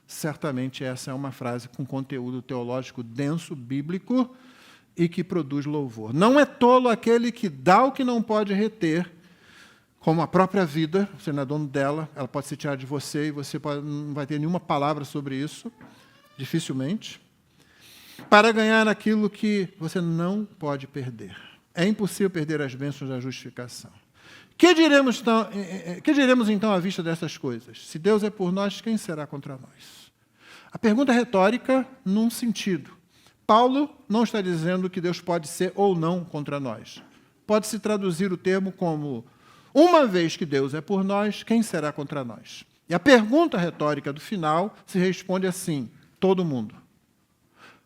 Certamente essa é uma frase com conteúdo teológico denso, bíblico, e que produz louvor. Não é tolo aquele que dá o que não pode reter, como a própria vida, você não é dono dela, ela pode se tirar de você e você não vai ter nenhuma palavra sobre isso, dificilmente, para ganhar aquilo que você não pode perder. É impossível perder as bênçãos da justificação. Que diremos então à vista dessas coisas? Se Deus é por nós, quem será contra nós? A pergunta é retórica num sentido. Paulo não está dizendo que Deus pode ser ou não contra nós. Pode-se traduzir o termo como, uma vez que Deus é por nós, quem será contra nós? E a pergunta retórica do final se responde assim: todo mundo.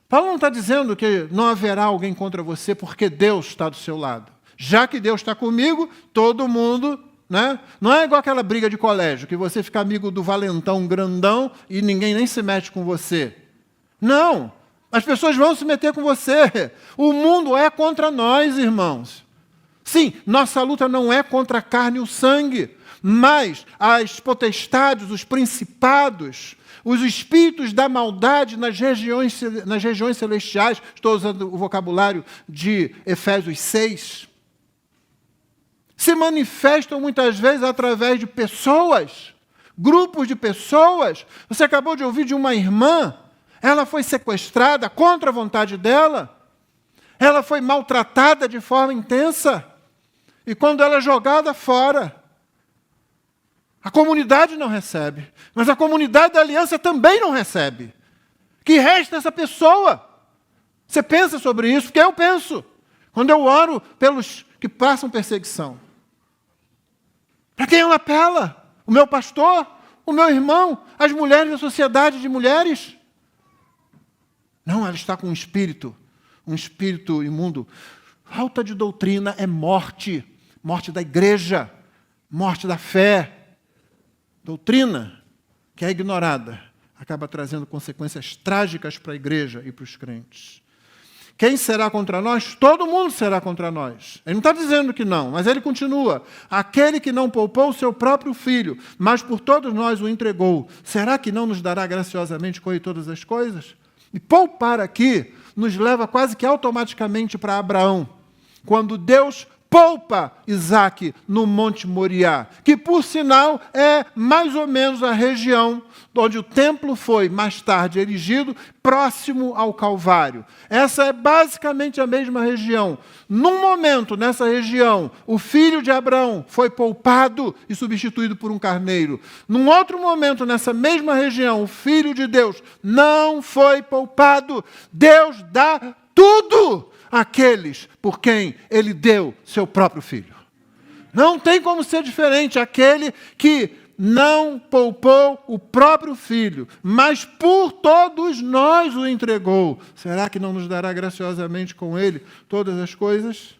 Paulo não está dizendo que não haverá alguém contra você porque Deus está do seu lado. Já que Deus está comigo, todo mundo, né? Não é igual aquela briga de colégio, que você fica amigo do valentão grandão e ninguém nem se mete com você. Não! As pessoas vão se meter com você. O mundo é contra nós, irmãos. Sim, nossa luta não é contra a carne e o sangue, mas as potestades, os principados, os espíritos da maldade nas regiões celestiais, estou usando o vocabulário de Efésios 6, se manifestam muitas vezes através de pessoas, grupos de pessoas. Você acabou de ouvir de uma irmã. Ela foi sequestrada contra a vontade dela. Ela foi maltratada de forma intensa. E quando ela é jogada fora, a comunidade não recebe, mas a comunidade da aliança também não recebe. Que resta essa pessoa? Você pensa sobre isso? Porque eu penso. Quando eu oro pelos que passam perseguição. Para quem eu apela? O meu pastor? O meu irmão? As mulheres da sociedade de mulheres? Não, ela está com um espírito imundo. Falta de doutrina é morte. Morte da igreja. Morte da fé. Doutrina que é ignorada acaba trazendo consequências trágicas para a igreja e para os crentes. Quem será contra nós? Todo mundo será contra nós. Ele não está dizendo que não, mas ele continua. Aquele que não poupou o seu próprio filho, mas por todos nós o entregou, será que não nos dará graciosamente com ele todas as coisas? E poupar aqui nos leva quase que automaticamente para Abraão. Quando Deus poupa Isaque no Monte Moriá, que por sinal é mais ou menos a região onde o templo foi mais tarde erigido, próximo ao Calvário. Essa é basicamente a mesma região. Num momento, nessa região, o filho de Abraão foi poupado e substituído por um carneiro. Num outro momento, nessa mesma região, o filho de Deus não foi poupado. Deus dá tudo àqueles por quem ele deu seu próprio filho. Não tem como ser diferente. Aquele que não poupou o próprio filho, mas por todos nós o entregou. Será que não nos dará graciosamente com ele todas as coisas?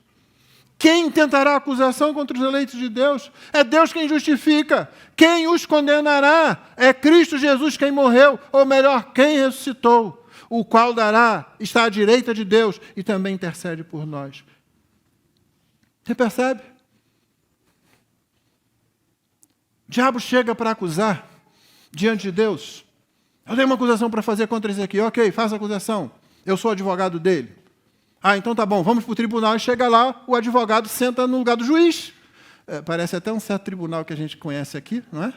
Quem tentará acusação contra os eleitos de Deus? É Deus quem justifica. Quem os condenará? É Cristo Jesus quem morreu, ou melhor, quem ressuscitou, o qual está à direita de Deus e também intercede por nós. Você percebe? O diabo chega para acusar diante de Deus. Eu tenho uma acusação para fazer contra esse aqui. Ok, faça a acusação. Eu sou advogado dele. Ah, então tá bom, vamos para o tribunal. E chega lá, o advogado senta no lugar do juiz. Parece até um certo tribunal que a gente conhece aqui, não é?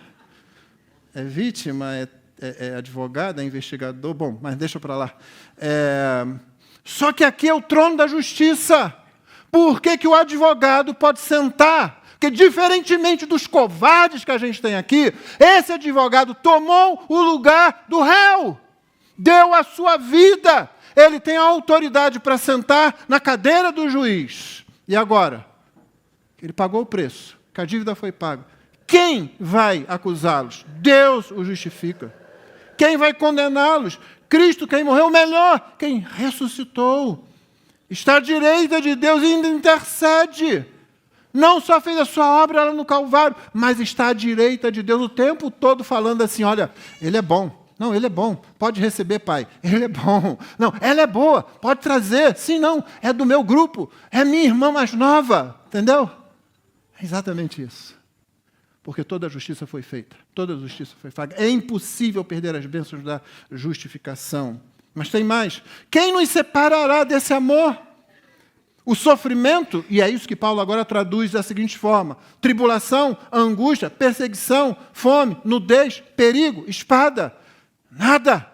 É vítima, é advogado, é investigador. Bom, mas deixa para lá. Só que aqui é o trono da justiça. Por que o advogado pode sentar? Porque, diferentemente dos covardes que a gente tem aqui, esse advogado tomou o lugar do réu. Deu a sua vida. Ele tem a autoridade para sentar na cadeira do juiz. E agora? Ele pagou o preço, que a dívida foi paga. Quem vai acusá-los? Deus o justifica. Quem vai condená-los? Cristo, quem morreu, melhor, quem ressuscitou. Está à direita de Deus e ainda intercede. Não só fez a sua obra lá no Calvário, mas está à direita de Deus o tempo todo falando assim, olha, ele é bom. Não, ele é bom. Pode receber, pai. Ele é bom. Não, ela é boa. Pode trazer. Sim, não. É do meu grupo. É minha irmã mais nova. Entendeu? É exatamente isso. Porque toda a justiça foi feita. Toda a justiça foi paga. É impossível perder as bênçãos da justificação. Mas tem mais. Quem nos separará desse amor? O sofrimento, e é isso que Paulo agora traduz da seguinte forma: tribulação, angústia, perseguição, fome, nudez, perigo, espada. Nada.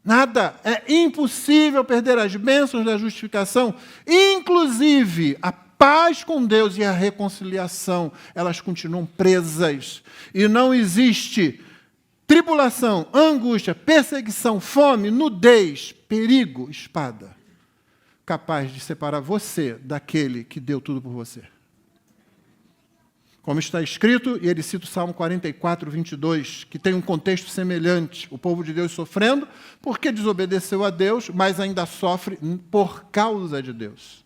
Nada. É impossível perder as bênçãos da justificação. Inclusive, a paz com Deus e a reconciliação, elas continuam presas. E não existe tribulação, angústia, perseguição, fome, nudez, perigo, espada, capaz de separar você daquele que deu tudo por você. Como está escrito, e ele cita o Salmo 44, 22, que tem um contexto semelhante. O povo de Deus sofrendo porque desobedeceu a Deus, mas ainda sofre por causa de Deus.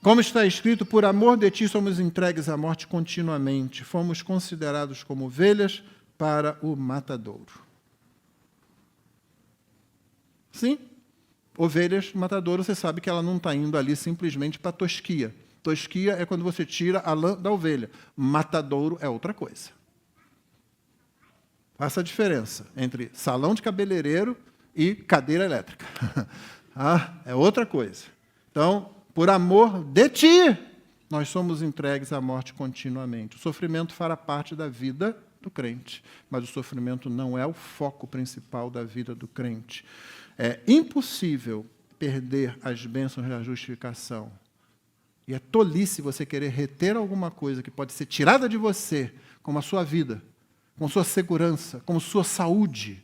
Como está escrito, por amor de ti somos entregues à morte continuamente. Fomos considerados como ovelhas para o matadouro. Sim, ovelhas, matadouro, você sabe que ela não está indo ali simplesmente para tosquia. Tosquia é quando você tira a lã da ovelha. Matadouro é outra coisa. Faça a diferença entre salão de cabeleireiro e cadeira elétrica. É outra coisa. Então, por amor de ti, nós somos entregues à morte continuamente. O sofrimento fará parte da vida do crente, mas o sofrimento não é o foco principal da vida do crente. É impossível perder as bênçãos da justificação E é tolice você querer reter alguma coisa que pode ser tirada de você, como a sua vida, como sua segurança, como sua saúde,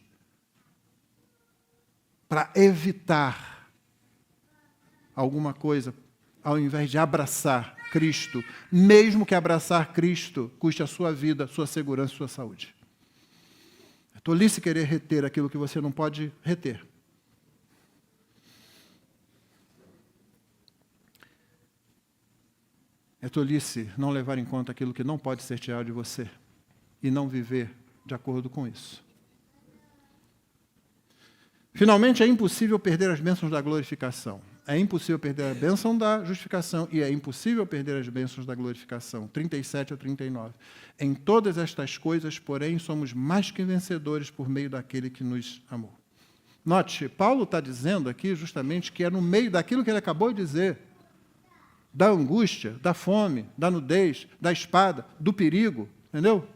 para evitar alguma coisa, ao invés de abraçar Cristo, mesmo que abraçar Cristo custe a sua vida, sua segurança, sua saúde. É tolice querer reter aquilo que você não pode reter. É tolice não levar em conta aquilo que não pode ser tirado de você e não viver de acordo com isso. Finalmente, é impossível perder as bênçãos da glorificação. É impossível perder a bênção da justificação e é impossível perder as bênçãos da glorificação. 37 a 39. Em todas estas coisas, porém, somos mais que vencedores por meio daquele que nos amou. Note, Paulo está dizendo aqui justamente que é no meio daquilo que ele acabou de dizer, da angústia, da fome, da nudez, da espada, do perigo, entendeu?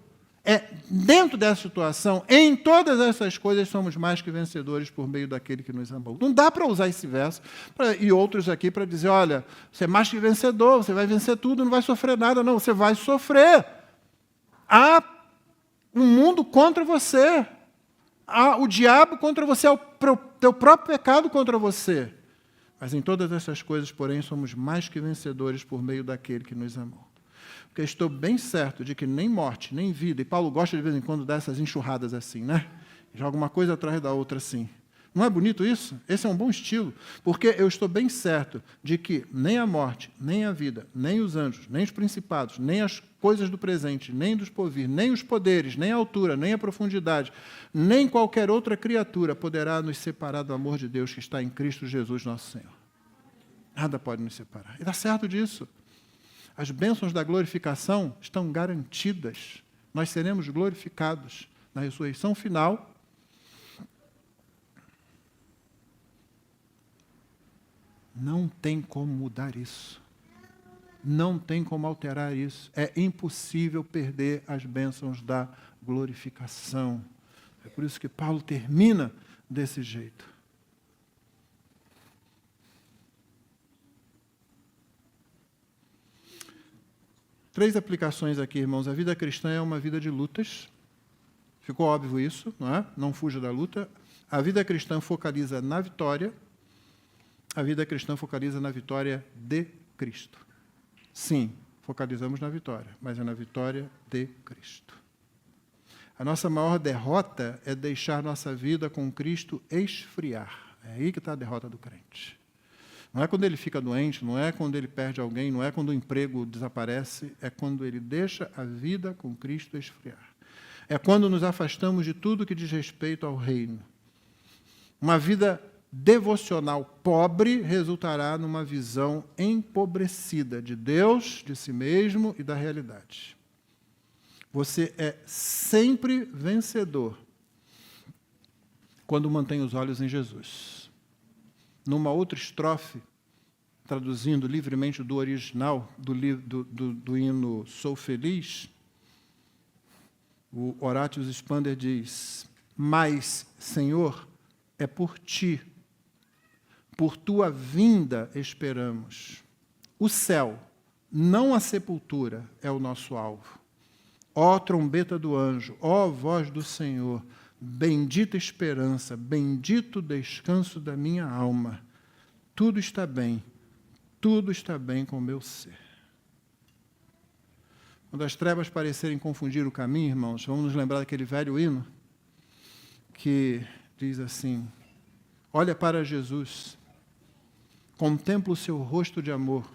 É dentro dessa situação, em todas essas coisas, somos mais que vencedores por meio daquele que nos amou. Não dá para usar esse verso e outros aqui para dizer, olha, você é mais que vencedor, você vai vencer tudo, não vai sofrer nada, não, você vai sofrer. Há um mundo contra você, há o diabo contra você, há o teu próprio pecado contra você. Mas em todas essas coisas, porém, somos mais que vencedores por meio daquele que nos amou. Porque estou bem certo de que nem morte, nem vida, e Paulo gosta de vez em quando dessas enxurradas assim, né? Joga uma coisa atrás da outra assim. Não é bonito isso? Esse é um bom estilo, porque eu estou bem certo de que nem a morte, nem a vida, nem os anjos, nem os principados, nem as coisas do presente, nem dos porvir, nem os poderes, nem a altura, nem a profundidade, nem qualquer outra criatura poderá nos separar do amor de Deus que está em Cristo Jesus, nosso Senhor. Nada pode nos separar. E dá certo disso. As bênçãos da glorificação estão garantidas. Nós seremos glorificados na ressurreição final. Não tem como mudar isso. Não tem como alterar isso. É impossível perder as bênçãos da glorificação. É por isso que Paulo termina desse jeito. Três aplicações aqui, irmãos. A vida cristã é uma vida de lutas. Ficou óbvio isso, não é? Não fuja da luta. A vida cristã focaliza na vitória. A vida cristã focaliza na vitória de Cristo. Sim, focalizamos na vitória, mas é na vitória de Cristo. A nossa maior derrota é deixar nossa vida com Cristo esfriar. É aí que está a derrota do crente. Não é quando ele fica doente, não é quando ele perde alguém, não é quando o emprego desaparece, é quando ele deixa a vida com Cristo esfriar. É quando nos afastamos de tudo que diz respeito ao reino. Uma vida devocional pobre resultará numa visão empobrecida de Deus, de si mesmo e da realidade. Você é sempre vencedor quando mantém os olhos em Jesus. Numa outra estrofe, traduzindo livremente do original do hino Sou Feliz, o Horatius Spander diz: mas, Senhor, é por ti, por tua vinda esperamos. O céu, não a sepultura, é o nosso alvo. Ó trombeta do anjo, ó voz do Senhor, bendita esperança, bendito descanso da minha alma. Tudo está bem com o meu ser. Quando as trevas parecerem confundir o caminho, irmãos, vamos nos lembrar daquele velho hino que diz assim: olha para Jesus, contempla o seu rosto de amor,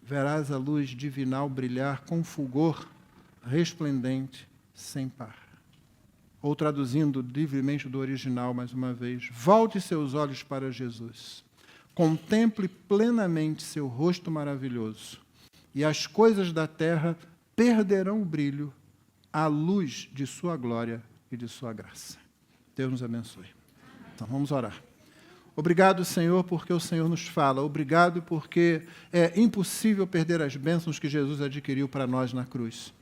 verás a luz divinal brilhar com fulgor resplendente, sem par. Ou traduzindo livremente do original, mais uma vez, volte seus olhos para Jesus, contemple plenamente seu rosto maravilhoso, e as coisas da terra perderão o brilho à luz de sua glória e de sua graça. Deus nos abençoe. Então, vamos orar. Obrigado, Senhor, porque o Senhor nos fala. Obrigado porque é impossível perder as bênçãos que Jesus adquiriu para nós na cruz.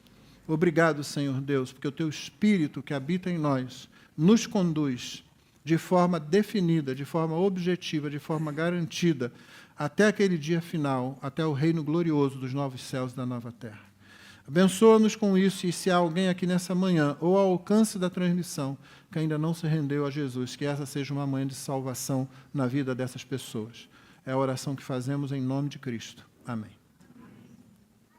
Obrigado, Senhor Deus, porque o Teu Espírito que habita em nós nos conduz de forma definida, de forma objetiva, de forma garantida até aquele dia final, até o reino glorioso dos novos céus e da nova terra. Abençoa-nos com isso, e se há alguém aqui nessa manhã, ou ao alcance da transmissão, que ainda não se rendeu a Jesus, que essa seja uma manhã de salvação na vida dessas pessoas. É a oração que fazemos em nome de Cristo. Amém.